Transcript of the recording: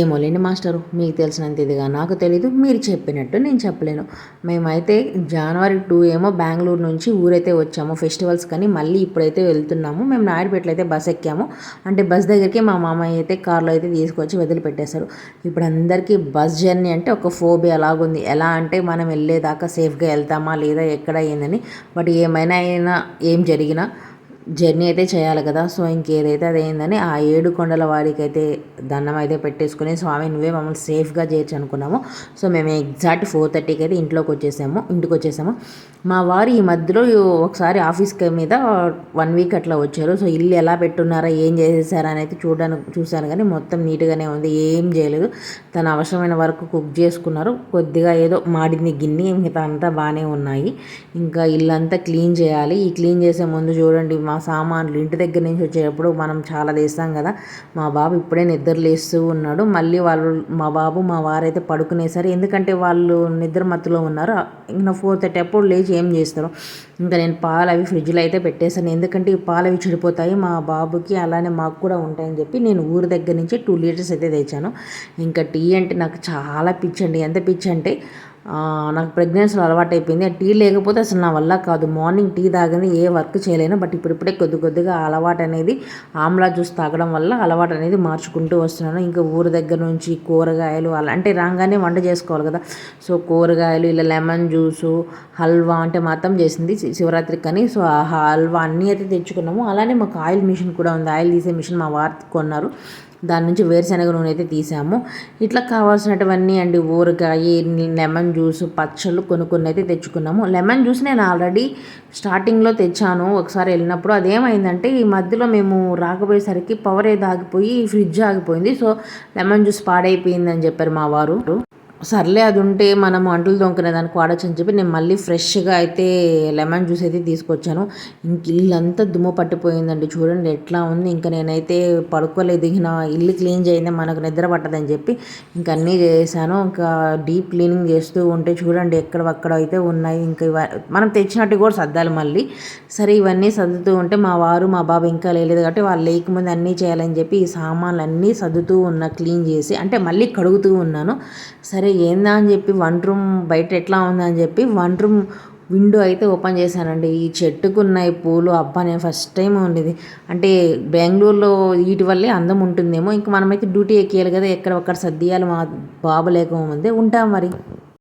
ఏమోలేండి master, మీకు తెలిసినంత ఇదిగా నాకు తెలీదు, మీరు చెప్పినట్టు నేను చెప్పలేను. మేమైతే జనవరి 2 ఏమో బెంగుళూరు నుంచి ఊరైతే వచ్చాము ఫెస్టివల్స్ కానీ, మళ్ళీ ఇప్పుడైతే వెళ్తున్నాము. మేము నాయుడుపేటలో అయితే బస్ ఎక్కాము. అంటే బస్ దగ్గరికి మా మామయ్య అయితే కార్లో అయితే తీసుకొచ్చి వదిలిపెట్టేశారు. ఇప్పుడు అందరికీ బస్ జర్నీ అంటే ఒక ఫోబియా అలాగుంది. ఎలా అంటే మనం వెళ్ళేదాకా సేఫ్గా వెళ్తామా లేదా ఎక్కడ ఏందని. బట్ అయినా ఏం జరిగినా జర్నీ అయితే చేయాలి కదా. సో ఇంకేదైతే అదేందని ఆ 7 కొండల వాడికి అయితే దండం అయితే పెట్టేసుకుని, స్వామి నువ్వే మమ్మల్ని సేఫ్గా చేర్చి అనుకున్నాము. సో మేము ఎగ్జాక్ట్ 4:30కి అయితే ఇంటికి వచ్చేసాము. మా వారు ఈ మధ్యలో ఒకసారి ఆఫీస్కి మీద 1 వీక్ అట్లా వచ్చారు. సో ఇల్లు ఎలా పెట్టున్నారా ఏం చేసేసారా అని అయితే చూశాను కానీ మొత్తం నీట్గానే ఉంది, ఏం చేయలేదు. తన అవసరమైన వరకు కుక్ చేసుకున్నారు. కొద్దిగా ఏదో మాడింది గిన్నె, మిగతా అంతా బాగానే ఉన్నాయి. ఇంకా ఇల్లంతా క్లీన్ చేయాలి. ఈ క్లీన్ చేసే ముందు చూడండి మా సామాన్లు ఇంటి దగ్గర నుంచి వచ్చేటప్పుడు మనం చాలా తీస్తాం కదా. మా బాబు ఇప్పుడే నిద్ర లేస్తూ ఉన్నాడు. మళ్ళీ మా బాబు మా వారైతే పడుకునేసరి, ఎందుకంటే వాళ్ళు నిద్ర మత్తులో ఉన్నారు. ఇంకా 4:30 అప్పుడు లేచి ఏం చేస్తారు. ఇంకా నేను పాలు అవి ఫ్రిడ్జ్లో అయితే పెట్టేశాను, ఎందుకంటే ఈ పాలు అవి చెడిపోతాయి మా బాబుకి, అలానే మాకు కూడా ఉంటాయని చెప్పి నేను ఊరి దగ్గర నుంచి 2 లీటర్స్ అయితే తెచ్చాను. ఇంకా టీ అంటే నాకు చాలా పిచ్చి అండి. ఎంత పిచ్చి అంటే నాకు ప్రెగ్నెన్సీలో అలవాటు అయిపోయింది. టీ లేకపోతే అసలు నా వల్ల కాదు. మార్నింగ్ టీ తాగని ఏ వర్క్ చేయలేను. బట్ ఇప్పుడిప్పుడే కొద్దిగా అలవాటు అనేది, ఆమ్లా జ్యూస్ తాగడం వల్ల అలవాటు అనేది మార్చుకుంటూ వస్తున్నాను. ఇంకా ఊరి దగ్గర నుంచి కూరగాయలు అలా అంటే రాగానే వంట చేసుకోవాలి కదా. సో కూరగాయలు ఇలా లెమన్ జ్యూసు, హల్వా అంటే మా అత్తమ్మ చేసింది శివరాత్రికి కానీ. సో ఆ హల్వా అన్నీ అయితే తెచ్చుకున్నాము. అలానే మాకు ఆయిల్ మిషన్ కూడా ఉంది. ఆయిల్ తీసే మిషన్ మా వారు కొన్నారు. దాని నుంచి వేరుశనగ నూనె అయితే తీసాము. ఇట్లా కావాల్సినటువన్నీ అండి, ఊరగాయ, లెమన్ జ్యూస్, పచ్చళ్ళు కొన్ని అయితే తెచ్చుకున్నాము. లెమన్ జ్యూస్ నేను ఆల్రెడీ స్టార్టింగ్లో తెచ్చాను ఒకసారి వెళ్ళినప్పుడు. అదేమైందంటే ఈ మధ్యలో మేము రాకపోయేసరికి పవర్ ఏదో ఆగిపోయి ఫ్రిడ్జ్ ఆగిపోయింది. సో లెమన్ జ్యూస్ పాడైపోయిందని చెప్పారు మా వారు. సర్లే అది ఉంటే మనం అంట్లు తోముకునే దానికి వాడచ్చు అని చెప్పి నేను మళ్ళీ ఫ్రెష్గా అయితే లెమన్ జ్యూస్ అయితే తీసుకొచ్చాను. ఇంక ఇల్లంతా దుమ్ము పట్టిపోయిందండి, చూడండి ఎట్లా ఉంది. ఇంకా నేనైతే పడుకోలేదు. ఇక ఇల్లు క్లీన్ చేయండి మనకు నిద్ర పట్టదని చెప్పి ఇంక అన్నీ చేశాను. ఇంకా డీప్ క్లీనింగ్ చేస్తూ ఉంటే చూడండి ఎక్కడక్కడ అయితే ఉన్నాయి. ఇంకా మనం తెచ్చినట్టు కూడా సర్దాలి మళ్ళీ. సరే ఇవన్నీ సర్దుతూ ఉంటే మా వారు మా బాబు ఇంకా లేదు కాబట్టి వాళ్ళు లేకముందు అన్నీ చేయాలని చెప్పి ఈ సామాన్లు అన్నీ సర్దుతూ ఉన్నా, క్లీన్ చేసి అంటే మళ్ళీ కడుగుతూ ఉన్నాను. సరే ఏందా అని చెప్పి వంట రూమ్ బయట ఎట్లా ఉందని చెప్పి వంట రూమ్ విండో అయితే ఓపెన్ చేశానండి. ఈ చెట్టుకు ఉన్నాయి పూలు, అబ్బా నేను ఫస్ట్ టైం ఉండేది. అంటే బెంగళూరులో వీటి వల్లే అందం ఉంటుందేమో. ఇంకా మనమైతే డ్యూటీ ఎక్కియాలి కదా, ఎక్కడ ఒక్కడ సర్దియాలి. మా బాబు లేకముందే ఉంటాం మరి.